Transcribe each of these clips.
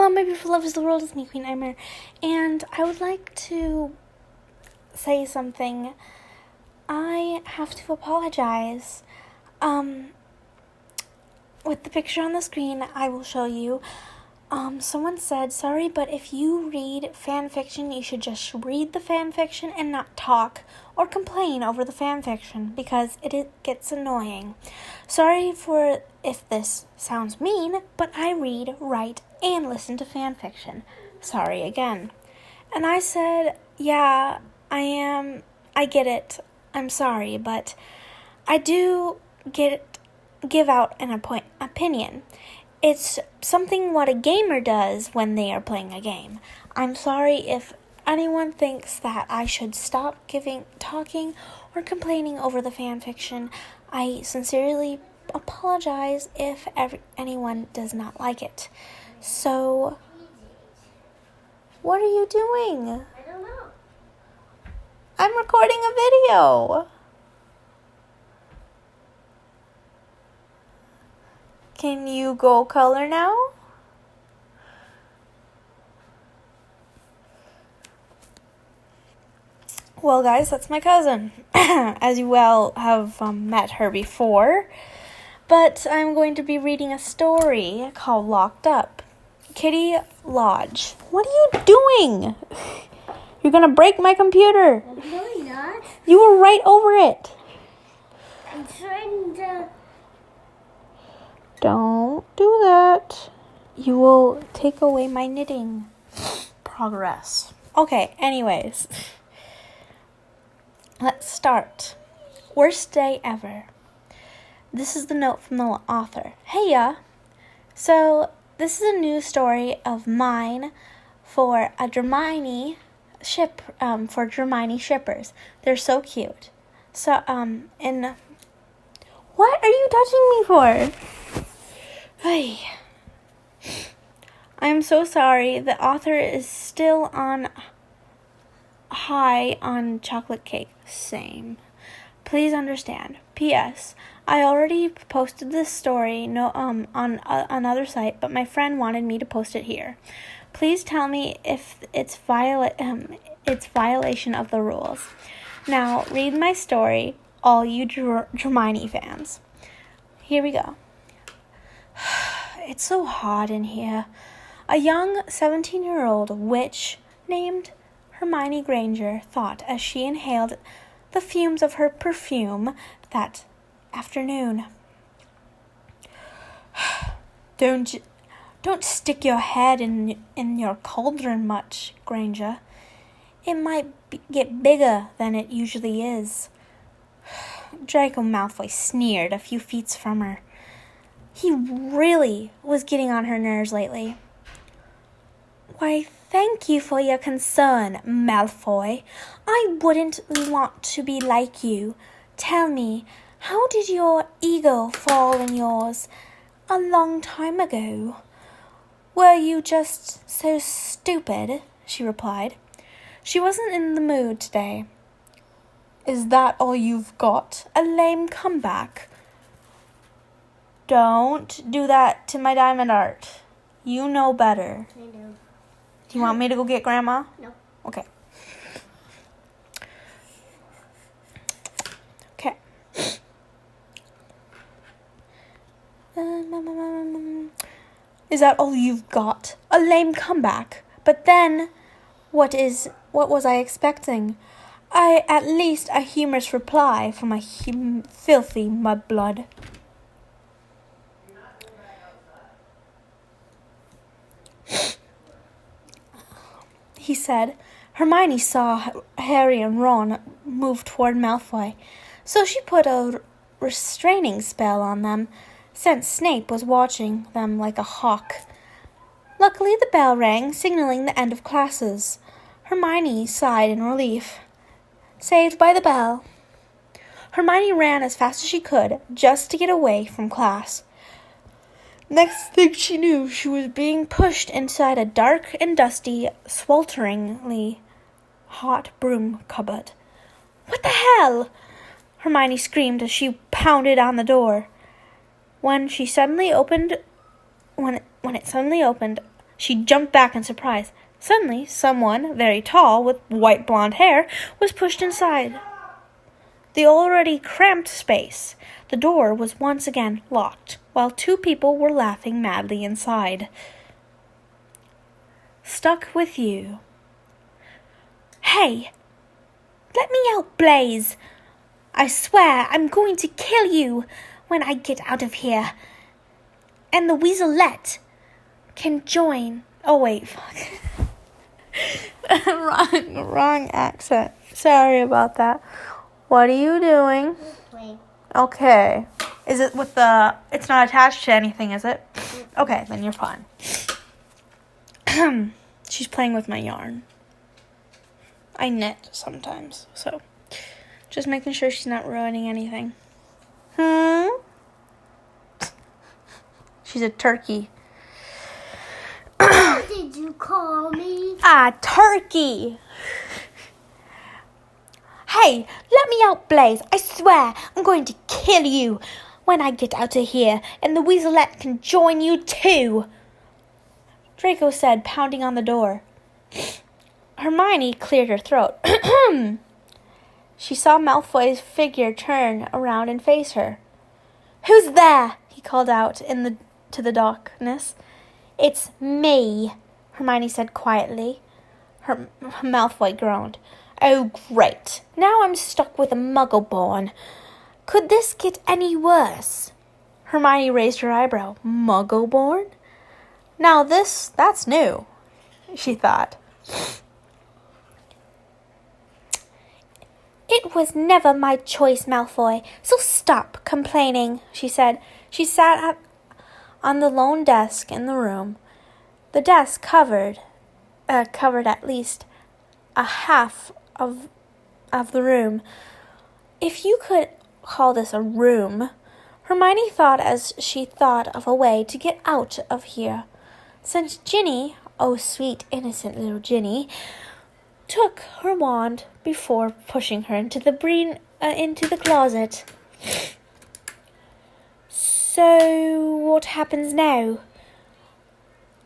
Hello, my beautiful lovers of the world, it's me, Queen Nightmare, and I would like to say something. I have to apologize. With the picture on the screen, I will show you. Someone said, sorry, but if you read fan fiction, you should just read the fan fiction and not talk or complain over the fan fiction because it gets annoying. Sorry for if this sounds mean, but I read, write, and listen to fan fiction. Sorry again. And I said, yeah, I get it. I'm sorry, but I do give out an opinion. It's something what a gamer does when they are playing a game. I'm sorry if anyone thinks that I should stop talking or complaining over the fan fiction. I sincerely apologize if anyone does not like it. So, what are you doing? I don't know. I'm recording a video. Can you go color now? Well, guys, that's my cousin. As you well have met her before. But I'm going to be reading a story called Locked Up. Kitty Lodge. What are you doing? You're going to break my computer. I'm really not. You were right over it. I'm trying to... Don't do that. You will take away my knitting progress. Okay, anyways. Let's start. Worst day ever. This is the note from the author. Heya. So, this is a new story of mine for a Dramione for Dramione shippers. They're so cute. So, and what are you touching me for? Hey. I'm so sorry. The author is still on high on chocolate cake. Same. Please understand. P.S. I already posted this story on another site, but my friend wanted me to post it here. Please tell me if it's violation of the rules. Now, read my story, all you Dramione fans. Here we go. It's so hot in here. A young 17-year-old witch named Hermione Granger thought as she inhaled the fumes of her perfume that afternoon. Don't stick your head in your cauldron much, Granger. It might get bigger than it usually is. Draco Malfoy sneered a few feet from her. He really was getting on her nerves lately. Why, thank you for your concern, Malfoy. I wouldn't want to be like you. Tell me, how did your ego fall in yours a long time ago? Were you just so stupid? She replied. She wasn't in the mood today. Is that all you've got? A lame comeback? Don't do that to my diamond art. You know better. I know. Do you want me to go get Grandma? No. Okay. Okay. Is that all you've got? A lame comeback. But then, what was I expecting? At least a humorous reply from a filthy mudblood. He said. Hermione saw Harry and Ron move toward Malfoy, so she put a restraining spell on them, since Snape was watching them like a hawk. Luckily, the bell rang, signaling the end of classes. Hermione sighed in relief. Saved by the bell. Hermione ran as fast as she could, just to get away from class. Next thing she knew, she was being pushed inside a dark and dusty, swelteringly hot broom cupboard. What the hell? Hermione screamed as she pounded on the door. When it suddenly opened, She jumped back in surprise. Suddenly, someone, very tall, with white blonde hair, was pushed inside the already cramped space. The door was once again locked, while two people were laughing madly inside. Stuck with you. Hey! Let me out, Blaze! I swear I'm going to kill you when I get out of here. And the weaselette can join. Oh, wait, fuck. wrong accent. Sorry about that. What are you doing? Wait. Okay. Is it with the... It's not attached to anything, is it? Okay, then you're fine. She's playing with my yarn. I knit sometimes, so just making sure she's not ruining anything. She's a turkey. What did you call me? Ah, turkey! Hey, let me out, Blaze. I swear I'm going to kill you when I get out of here, and the weaselette can join you too, Draco said, pounding on the door. Hermione cleared her throat. She saw Malfoy's figure turn around and face her. Who's there? He called out to the darkness. It's me, Hermione said quietly. Malfoy groaned. Oh, great. Now I'm stuck with a muggle-born. Could this get any worse? Hermione raised her eyebrow. Muggle-born? Now that's new, she thought. It was never my choice, Malfoy, so stop complaining, she said. She sat on the lone desk in the room. The desk covered at least a half of the room. If you could call this a room, Hermione thought as she thought of a way to get out of here. Since Ginny, oh sweet innocent little Ginny, took her wand before pushing her into the closet. So what happens now?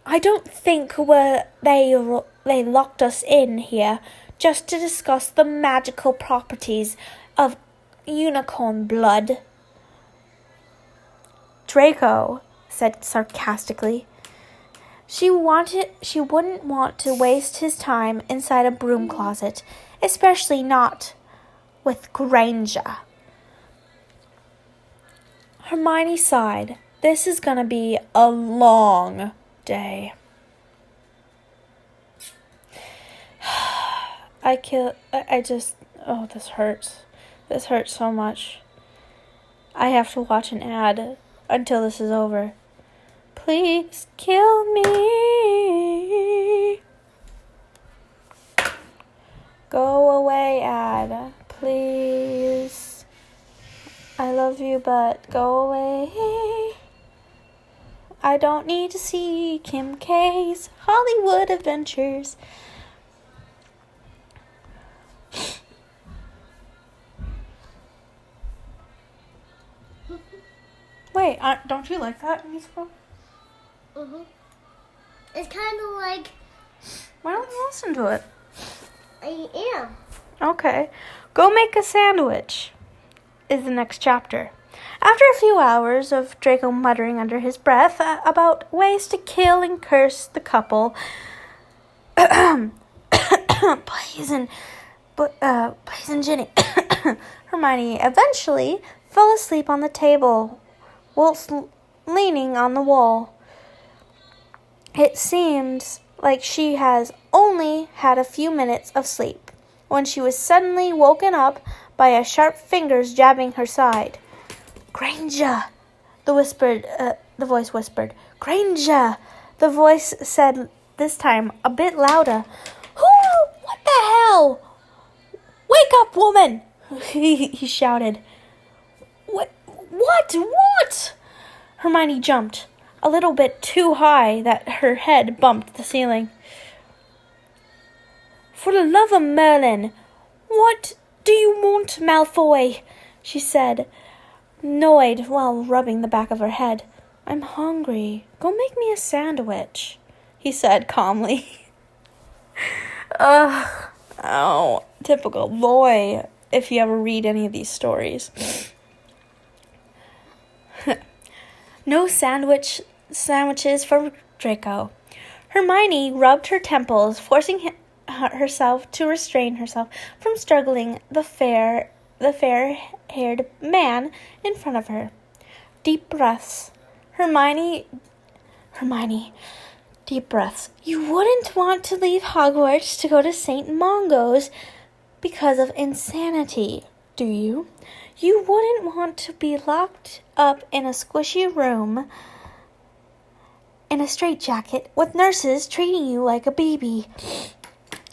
I don't think they locked us in here just to discuss the magical properties of unicorn blood. Draco said sarcastically. She wouldn't want to waste his time inside a broom closet, especially not with Granger. Hermione sighed. This is gonna be a long day. This hurts. This hurts so much. I have to watch an ad until this is over. Please kill me. Go away, ad. Please. I love you, but go away. I don't need to see Kim K's Hollywood Adventures. Wait, don't you like that musical? Mm-hmm. It's kind of like... Why don't you listen to it? I am. Okay. Go make a sandwich is the next chapter. After a few hours of Draco muttering under his breath about ways to kill and curse the couple, Blaze and Ginny, Hermione eventually fell asleep on the table whilst leaning on the wall. It seemed like she has only had a few minutes of sleep when she was suddenly woken up by a sharp fingers jabbing her side. Granger, the voice whispered. Granger, the voice said this time a bit louder. Who? What the hell? Wake up, woman! he shouted. What? Hermione jumped, a little bit too high that her head bumped the ceiling. For the love of Merlin, what do you want, Malfoy? She said, annoyed while rubbing the back of her head. I'm hungry. Go make me a sandwich, he said calmly. Ugh. Oh, typical boy, if you ever read any of these stories. No sandwiches for Draco. Hermione rubbed her temples, forcing herself to restrain herself from struggling the fair-haired man in front of her. Deep breaths. Hermione, deep breaths. You wouldn't want to leave Hogwarts to go to St. Mungo's because of insanity, do you? You wouldn't want to be locked up in a squishy room in a straitjacket with nurses treating you like a baby.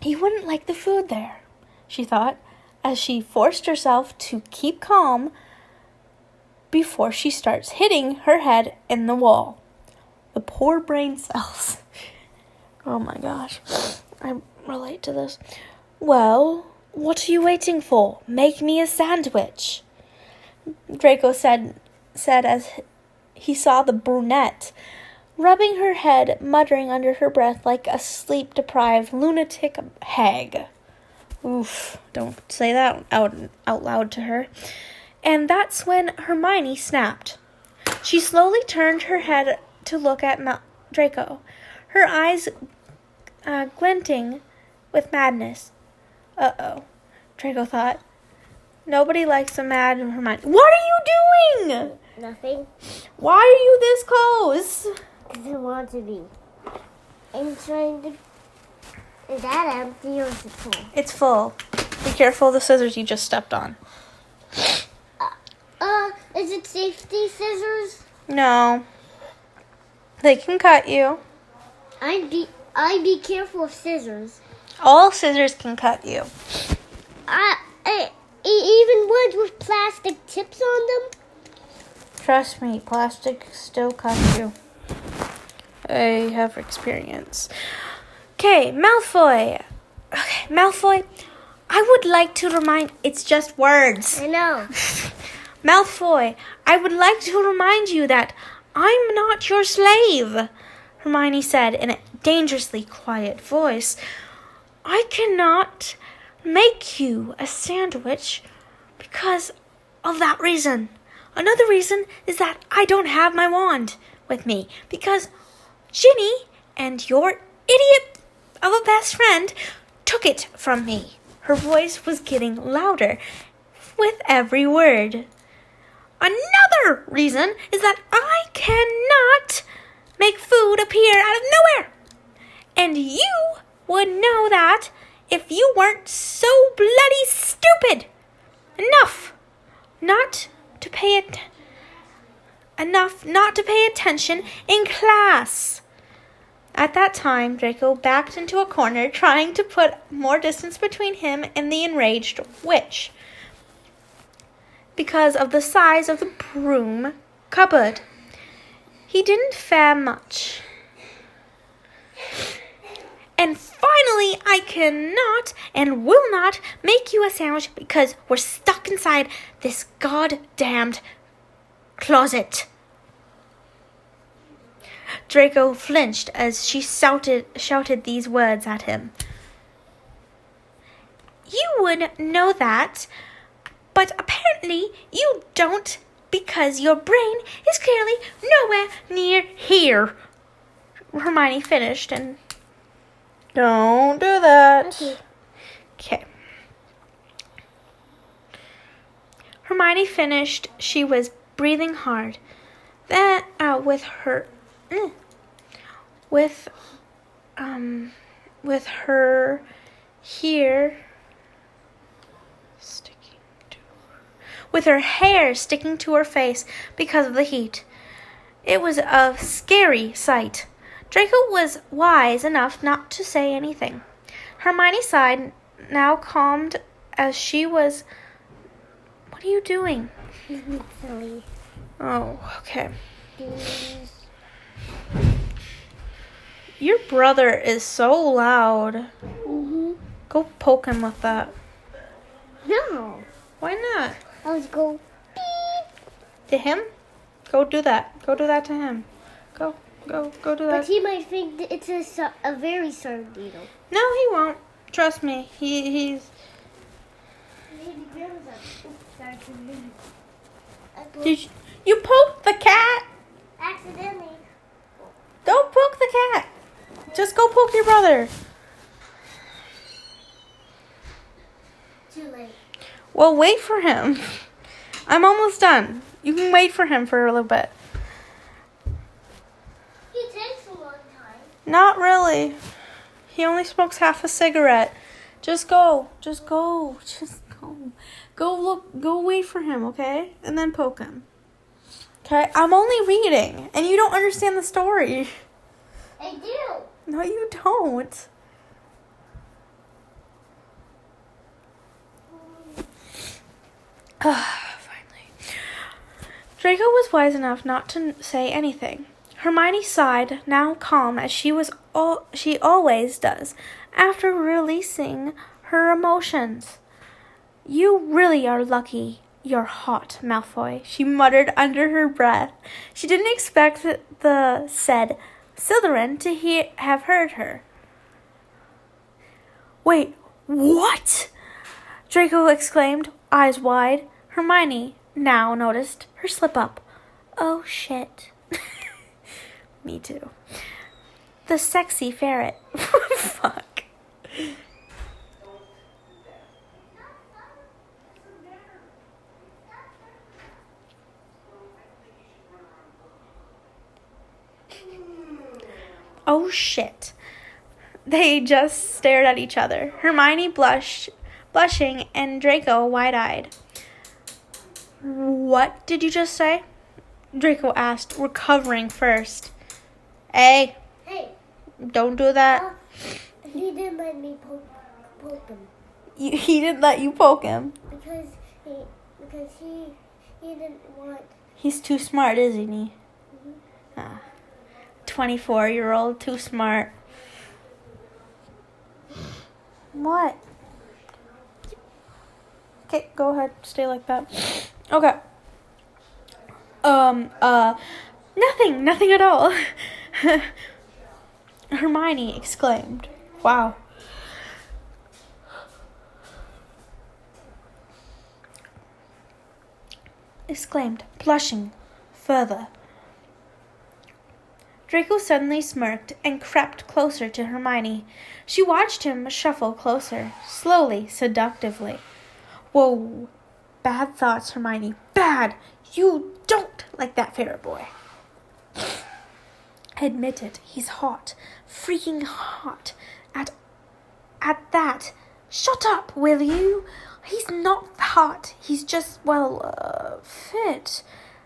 You wouldn't like the food there, she thought, as she forced herself to keep calm before she starts hitting her head in the wall. The poor brain cells. Oh my gosh, I relate to this. Well, what are you waiting for? Make me a sandwich, Draco said as he saw the brunette rubbing her head, muttering under her breath like a sleep-deprived lunatic hag. Oof, don't say that out loud to her. And that's when Hermione snapped. She slowly turned her head to look at Draco, her eyes glinting with madness. Uh-oh, Draco thought. Nobody likes a mad Hermione. What are you doing? Nothing. Why are you this close? Because I want to be. I'm trying to... Is that empty or is it full? It's full. Be careful of the scissors you just stepped on. Is it safety scissors? No. They can cut you. I'd be careful of scissors. All scissors can cut you. Even ones with plastic tips on them? Trust me, plastic still cuts you. I have experience. Okay, Malfoy. Okay, Malfoy, I would like to remind... It's just words. I know. Malfoy, I would like to remind you that I'm not your slave, Hermione said in a dangerously quiet voice. I cannot make you a sandwich because of that reason. Another reason is that I don't have my wand with me because Ginny and your idiot of a best friend took it from me. Her voice was getting louder with every word. Another reason is that I cannot make food appear out of nowhere. And you would know that if you weren't so bloody stupid. Enough not to pay attention in class. At that time, Draco backed into a corner, trying to put more distance between him and the enraged witch. Because of the size of the broom cupboard, he didn't fare much. And finally, I cannot and will not make you a sandwich because we're stuck inside this goddamned closet. Draco flinched as she shouted these words at him. You would know that, but apparently you don't because your brain is clearly nowhere near here. Hermione finished and... Don't do that. Okay. Hermione finished. She was breathing hard. Then with her hair sticking to her face because of the heat. It was a scary sight. Draco was wise enough not to say anything. Hermione sighed, now calmed as she was... What are you doing? Silly. Oh, okay. Your brother is so loud. Mm-hmm. Go poke him with that. No. Why not? I was go beep. To him? Go do that. Go do that to him. Go. Go do that. But he might think that it's a very sharp needle. No, he won't. Trust me. He's. Maybe Grandma's up. Oops, sorry, You poked the cat. accidentally. Don't poke the cat. Just go poke your brother. Too late. Well, wait for him. I'm almost done. You can wait for him for a little bit. He takes a long time. Not really. He only smokes half a cigarette. Just go. Just go. Just go. Go look. Go wait for him, okay? And then poke him. Okay? I'm only reading, and you don't understand the story. I do. No, you don't. Finally. Draco was wise enough not to say anything. Hermione sighed, now calm as she always does after releasing her emotions. You really are lucky you're hot, Malfoy, she muttered under her breath. She didn't expect the said Slytherin to have heard her. Wait, what? Draco exclaimed, eyes wide. Hermione now noticed her slip up. Oh, shit. Me too. The sexy ferret. Fuck. Oh, shit. They just stared at each other. Hermione blushing, and Draco wide-eyed. What did you just say? Draco asked, recovering first. Hey, don't do that. He didn't let me poke him. He didn't let you poke him. Because he didn't want. He's too smart, isn't he? 24-year-old, too smart. What? Okay, go ahead. Stay like that. Okay. Nothing at all. Hermione exclaimed. Wow. Blushing further. Draco suddenly smirked and crept closer to Hermione. She watched him shuffle closer, slowly, seductively. Whoa. Bad thoughts, Hermione. Bad. You don't like that ferret boy. Admit it. He's hot. Freaking hot. At that. Shut up, will you? He's not hot. He's just, fit.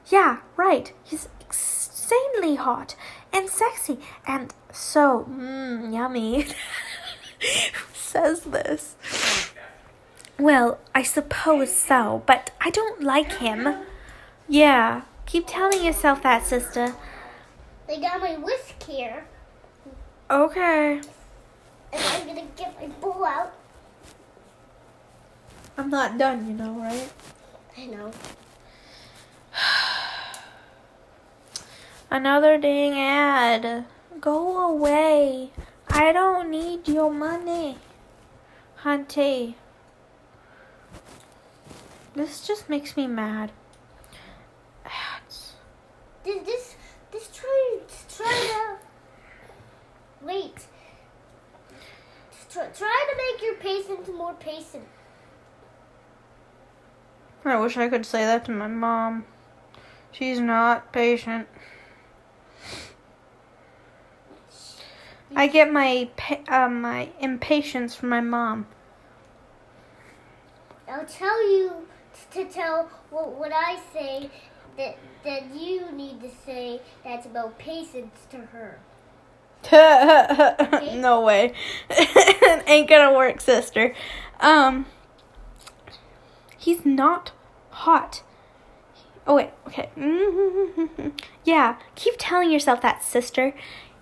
Yeah, right. He's insanely hot and sexy and so yummy. Who says this? Well, I suppose so, but I don't like him. Yeah, keep telling yourself that, sister. They got my whisk here. Okay. And I'm gonna get my bowl out. I'm not done, you know, right? I know. Another dang ad. Go away. I don't need your money. Hunty. This just makes me mad. Ads. This try to wait. Try to make your patient more patient. I wish I could say that to my mom. She's not patient. I get my impatience from my mom. I'll tell you to tell what I say that you need to say that's about patience to her. Okay? No way. Ain't gonna work, sister. He's not hot. Oh, wait. Okay. Yeah, keep telling yourself that, sister.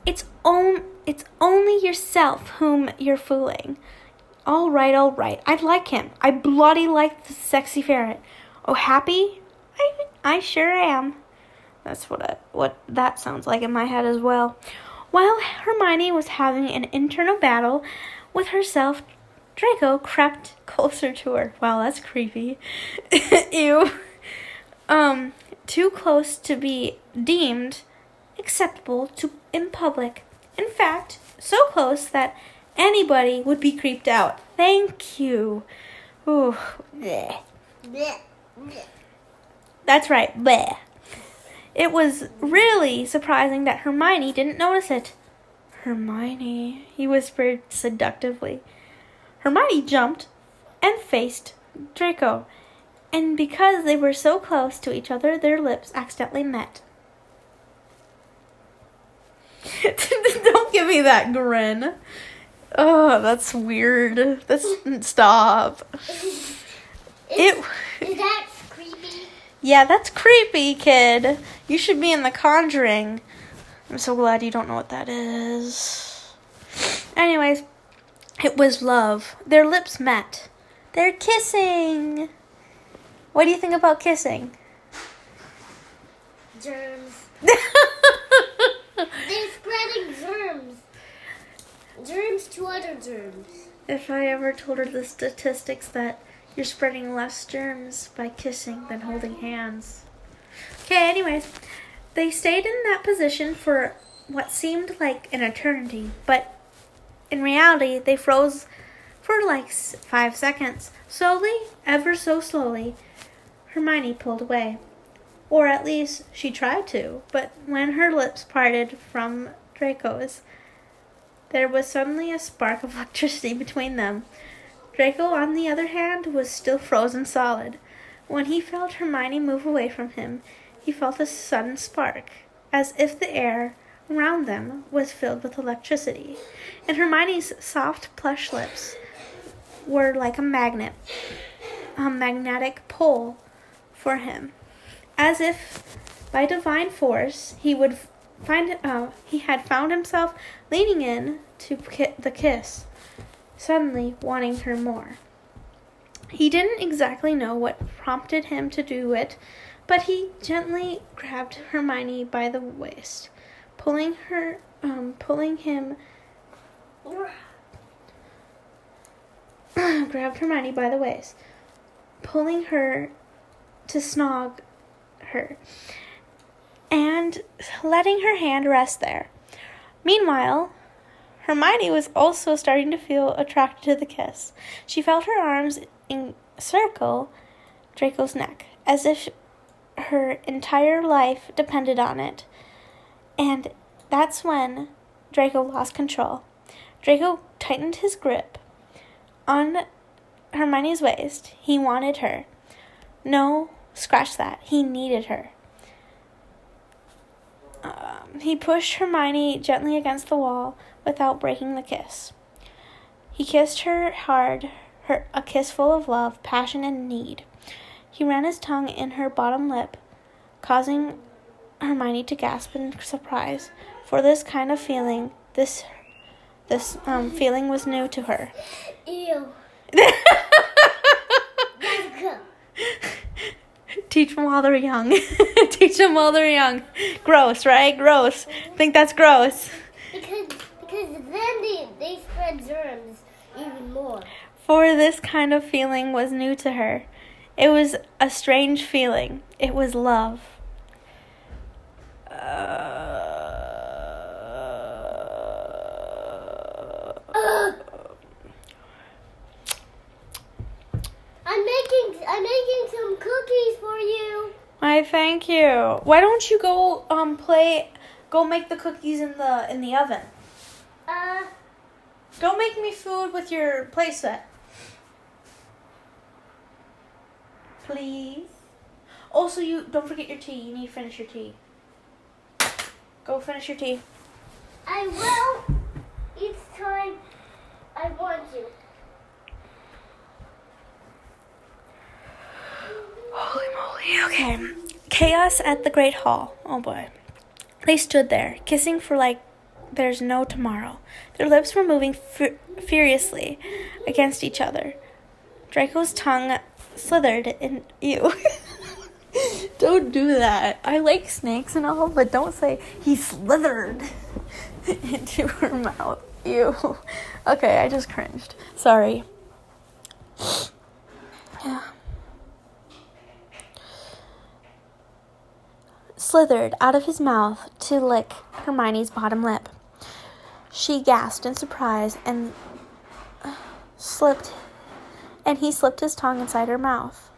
It's only yourself whom you're fooling. All right. I like him. I bloody like the sexy ferret. Oh, happy? I sure am. That's what that sounds like in my head as well. While Hermione was having an internal battle with herself, Draco crept closer to her. Wow, that's creepy. Ew. Too close to be deemed acceptable in public. In fact, so close that anybody would be creeped out. Thank you. Ooh. Bleh. Bleh. Bleh. That's right. Bleh. It was really surprising that Hermione didn't notice it. Hermione, he whispered seductively. Hermione jumped and faced Draco, and because they were so close to each other, their lips accidentally met. Don't give me that grin. Oh, that's weird. Stop. Is that creepy? Yeah, that's creepy, kid. You should be in The Conjuring. I'm so glad you don't know what that is. Anyways, it was love. Their lips met. They're kissing. What do you think about kissing? Germs. They're spreading germs. Germs to other germs. If I ever told her the statistics that you're spreading less germs by kissing than holding hands. Okay, anyways, they stayed in that position for what seemed like an eternity, but in reality, they froze for like 5 seconds. Slowly, ever so slowly, Hermione pulled away. Or at least she tried to, but when her lips parted from Draco's, there was suddenly a spark of electricity between them. Draco, on the other hand, was still frozen solid. When he felt Hermione move away from him, he felt a sudden spark, as if the air around them was filled with electricity, and Hermione's soft plush lips were like a magnetic pole for him. As if by divine force, he had found himself leaning in to the kiss, suddenly wanting her more. He didn't exactly know what prompted him to do it, but he gently grabbed Hermione by the waist, pulling her to snog her, and letting her hand rest there. Meanwhile, Hermione was also starting to feel attracted to the kiss. She felt her arms encircle Draco's neck, as if her entire life depended on it. And that's when Draco lost control. Draco tightened his grip on Hermione's waist. He wanted her. No, scratch that. He needed her. He pushed Hermione gently against the wall without breaking the kiss. He kissed her hard, a kiss full of love, passion, and need. He ran his tongue in her bottom lip, causing Hermione to gasp in surprise. For this kind of feeling, this feeling was new to her. Ew. Teach them while they're young. Teach them while they're young. Gross, right? Gross. Think that's gross. Because then they spread germs even more. For this kind of feeling was new to her. It was a strange feeling. It was love. I'm making some cookies for you. Why, thank you. Why don't you go go make the cookies in the oven? Go make me food with your playset. Please. Also, you don't forget your tea. You need to finish your tea. Go finish your tea. I will each time I want to. Holy moly. Okay. Chaos at the Great Hall. Oh boy. They stood there, kissing for like there's no tomorrow. Their lips were moving furiously against each other. Draco's tongue slithered in... Ew. Don't do that. I like snakes and all, but don't say he slithered into her mouth. Ew. Okay, I just cringed. Sorry. Yeah. Slithered out of his mouth to lick Hermione's bottom lip. She gasped in surprise and he slipped his tongue inside her mouth.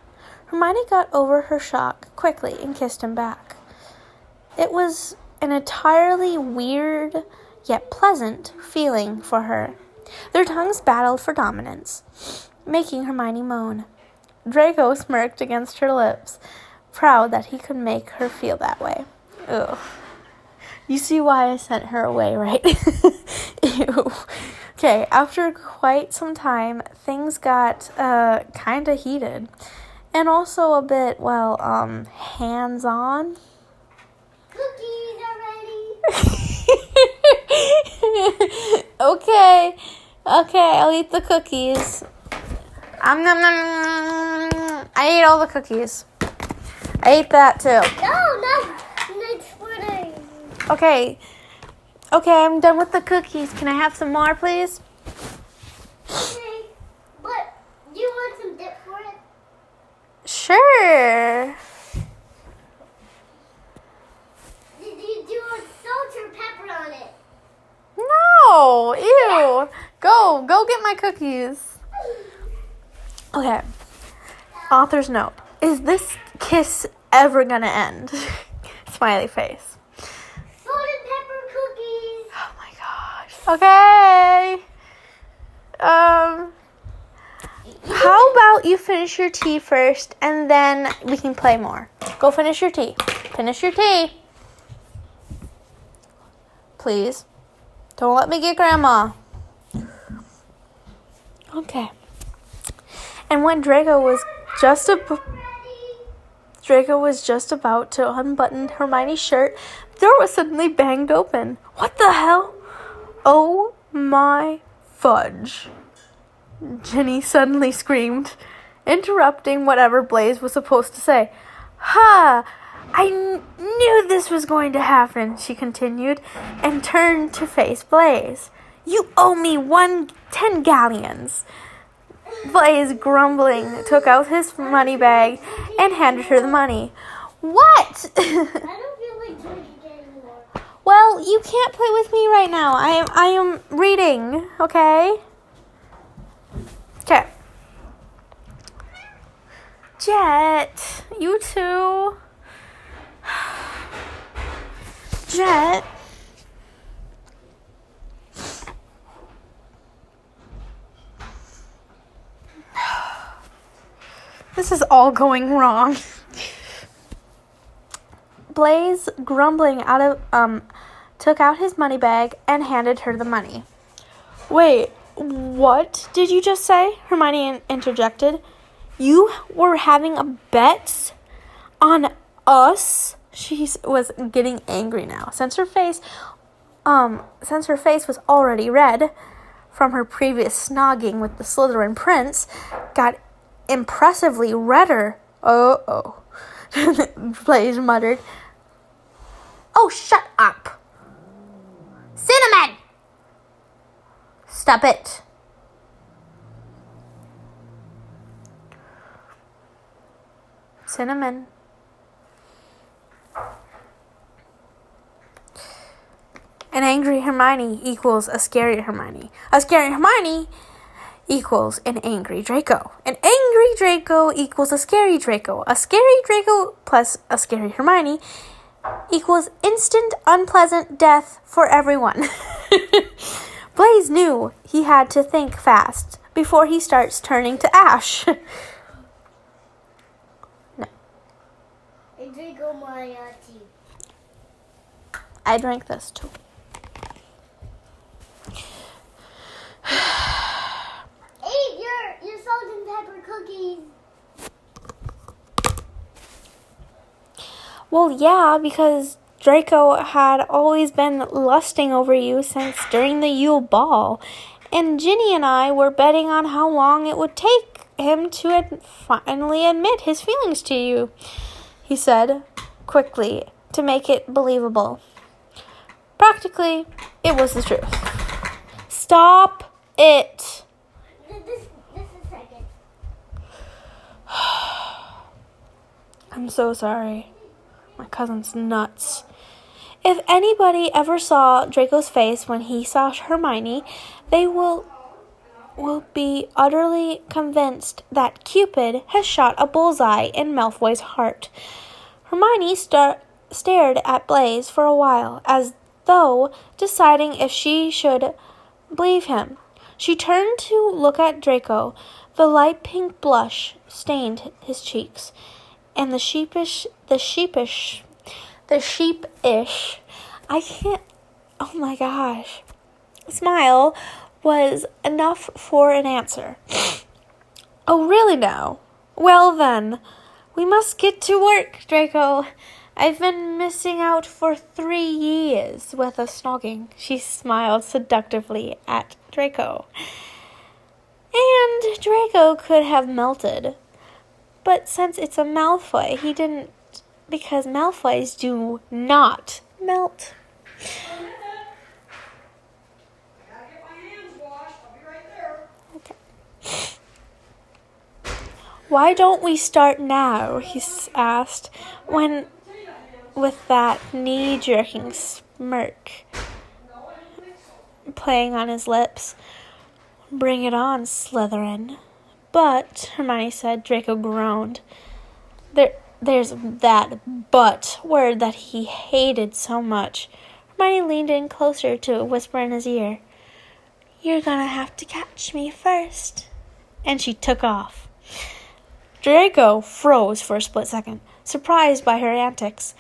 Hermione got over her shock quickly and kissed him back. It was an entirely weird yet pleasant feeling for her. Their tongues battled for dominance, making Hermione moan. Draco smirked against her lips, proud that he could make her feel that way. Ugh. You see why I sent her away, right? Ew. Okay, after quite some time, things got kind of heated. And also a bit, hands-on. Cookies are ready. Okay, I'll eat the cookies. I ate all the cookies. I ate that too. No, next pudding. Okay, I'm done with the cookies. Can I have some more, please? Okay, but do you want some dip for it? Sure. Do you want salt or pepper on it? No, ew. Go get my cookies. Okay. Author's note. Is this kiss ever gonna end? Smiley face. Salt and pepper cookies. Oh my gosh. Okay. How about you finish your tea first and then we can play more. Go finish your tea. Finish your tea. Please. Don't let me get Grandma. Okay. And when Draco was just about to unbutton Hermione's shirt, the door was suddenly banged open. What the hell? Oh my fudge. Ginny suddenly screamed, interrupting whatever Blaise was supposed to say. Ha! I knew this was going to happen, she continued, and turned to face Blaise. You owe me 10 galleons. Blaise, grumbling, took out his money bag and handed her the money. What? I don't feel like drinking anymore. Well, you can't play with me right now. I am reading, okay? Okay. Jet, you too. Jet. This is all going wrong. Blaise, grumbling took out his money bag and handed her the money. Wait, what did you just say? Hermione interjected. You were having a bet on us? She was getting angry now. Since her face was already red from her previous snogging with the Slytherin prince, got impressively redder. Oh. Blaise muttered. Oh, shut up. Cinnamon! Stop it. Cinnamon. An angry Hermione equals a scary Hermione. A scary Hermione equals an angry Draco. An angry Draco equals a scary Draco. A scary Draco plus a scary Hermione equals instant unpleasant death for everyone. Blaise knew he had to think fast before he starts turning to ash. No. I drink all my tea. I drank this too. Eat your salt and pepper cookies. Well, yeah, because Draco had always been lusting over you since during the Yule Ball, and Ginny and I were betting on how long it would take him to finally admit his feelings to you. he said quickly to make it believable. Practically, it was the truth. Stop it! This is second. I'm so sorry. My cousin's nuts. If anybody ever saw Draco's face when he saw Hermione, they will be utterly convinced that Cupid has shot a bullseye in Malfoy's heart. Hermione stared at Blaise for a while, as though deciding if she should believe him. She turned to look at Draco. The light pink blush stained his cheeks, and the sheepish, oh my gosh, smile was enough for an answer. Oh, really now? Well then, we must get to work, Draco. I've been missing out for 3 years with a snogging. She smiled seductively at Draco. And Draco could have melted. But since it's a Malfoy, he didn't, because Malfoys do not melt. Why don't we start now? He asked, with that knee-jerking smirk playing on his lips. Bring it on, Slytherin. But, Hermione said. Draco groaned. There's that but word that he hated so much. Hermione leaned in closer to whisper in his ear. You're gonna have to catch me first. And she took off. Draco froze for a split second, surprised by her antics.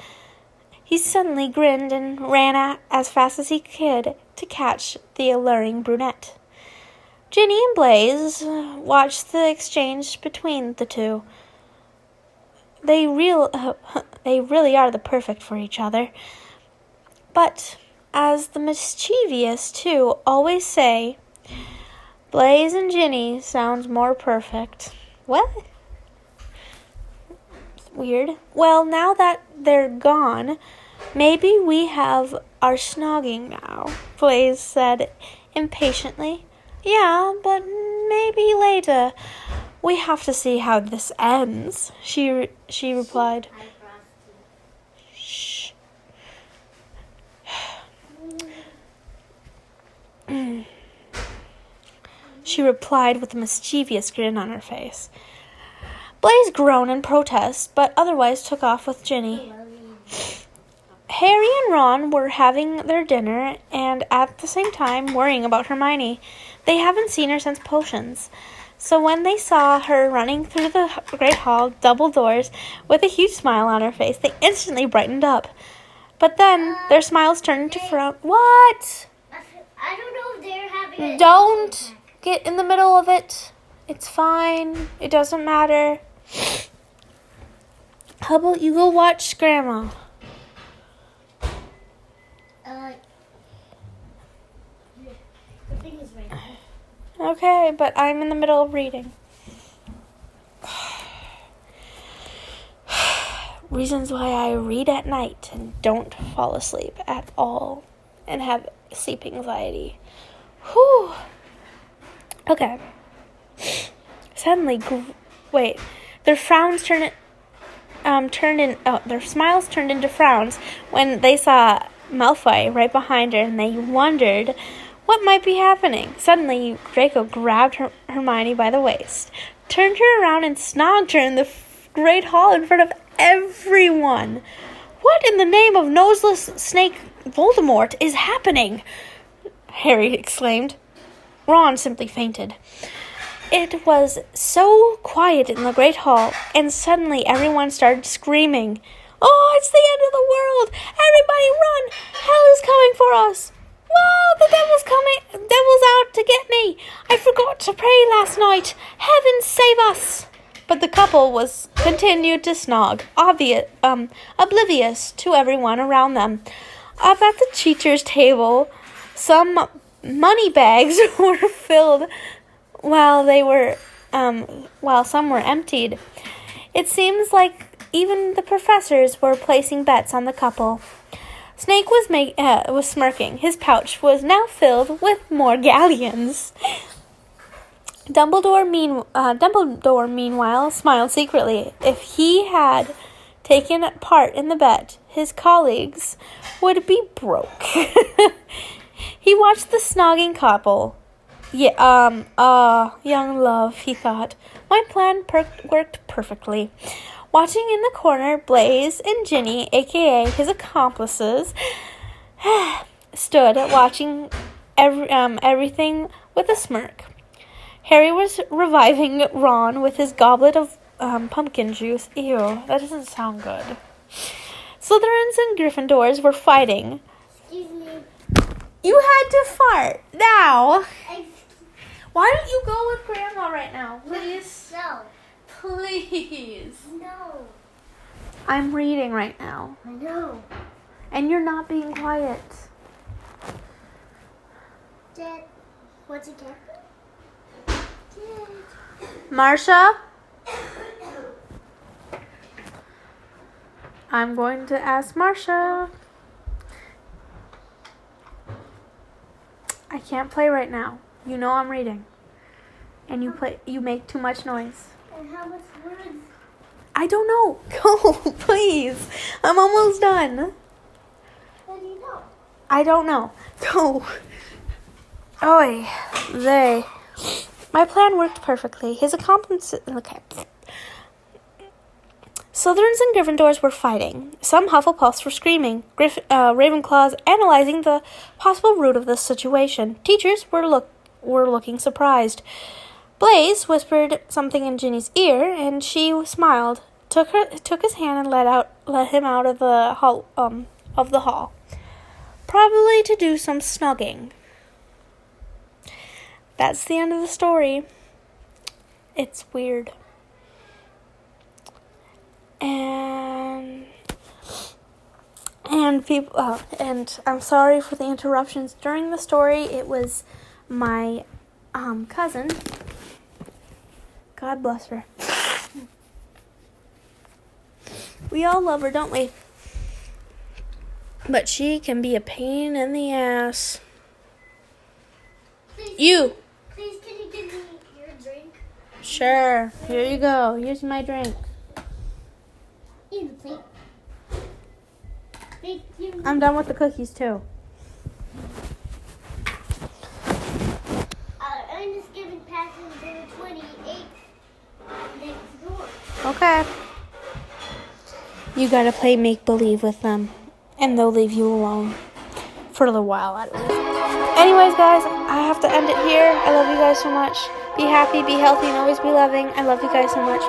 He suddenly grinned and ran as fast as he could to catch the alluring brunette. Ginny and Blaise watched the exchange between the two. They really are the perfect for each other. But, as the mischievous two always say, Blaise and Ginny sounds more perfect. What? Weird. Well, now that they're gone, maybe we have our snogging now, Blaise said impatiently. Yeah, but maybe later. We have to see how this ends, she replied. Shh. She replied with a mischievous grin on her face. Blaise groaned in protest, but otherwise took off with Ginny. Harry and Ron were having their dinner and at the same time worrying about Hermione. They haven't seen her since potions. So when they saw her running through the Great Hall, double doors, with a huge smile on her face, they instantly brightened up. But then their smiles turned into frown. What? I don't know if they're having a... Don't get in the middle of it. It's fine. It doesn't matter. How about you go watch Grandma? The thing is right there. Okay, but I'm in the middle of reading. Reasons why I read at night and don't fall asleep at all and have sleep anxiety. Whew. Okay. Suddenly, their frowns their smiles turned into frowns when they saw Malfoy right behind her, and they wondered what might be happening. Suddenly, Draco grabbed Hermione by the waist, turned her around, and snogged her in the Great Hall in front of everyone. What in the name of noseless snake Voldemort is happening? Harry exclaimed. Ron simply fainted. It was so quiet in the Great Hall, and suddenly everyone started screaming. Oh, it's the end of the world! Everybody run! Hell is coming for us! Whoa, the devil's coming! Devil's out to get me! I forgot to pray last night! Heaven save us! But the couple continued to snog, oblivious to everyone around them. Up at the teacher's table, some money bags were filled while some were emptied. It seems like Even the professors were placing bets on the couple. Snake was smirking. His pouch was now filled with more galleons. Dumbledore, meanwhile, smiled secretly. If he had taken part in the bet, his colleagues would be broke. He watched the snogging couple. Young love, he thought. My plan worked perfectly. Watching in the corner, Blaze and Ginny, a.k.a. his accomplices, stood watching everything with a smirk. Harry was reviving Ron with his goblet of pumpkin juice. Ew, that doesn't sound good. Slytherins and Gryffindors were fighting. Excuse me. You had to fart. Now. Why don't you go with Grandma right now, please? No. Please. No. I'm reading right now. I know. And you're not being quiet. Dad, what's it get? Marsha? I'm going to ask Marsha. I can't play right now. You know I'm reading. And you make too much noise. And how much words? I don't know. Go, please. I'm almost done. How do you know? I don't know. Go. Oy. They. My plan worked perfectly. His accomplices... Okay. Slytherins and Gryffindors were fighting. Some Hufflepuffs were screaming. Ravenclaws analyzing the possible root of the situation. Teachers were looking surprised. Blaze whispered something in Ginny's ear, and she smiled. Took his hand and let him out of the hall. Probably to do some snugging. That's the end of the story. It's weird. And people, and I'm sorry for the interruptions during the story. It was my cousin. God bless her. We all love her, don't we? But she can be a pain in the ass. Please, Please, can you give me your drink? Sure. Here you go. Here's my drink. In the plate. Thank you. I'm done with the cookies, too. I'm just giving passenger 28 next door. Okay. You gotta play make-believe with them. And they'll leave you alone. For a little while, at least. Anyways, guys, I have to end it here. I love you guys so much. Be happy, be healthy, and always be loving. I love you guys so much.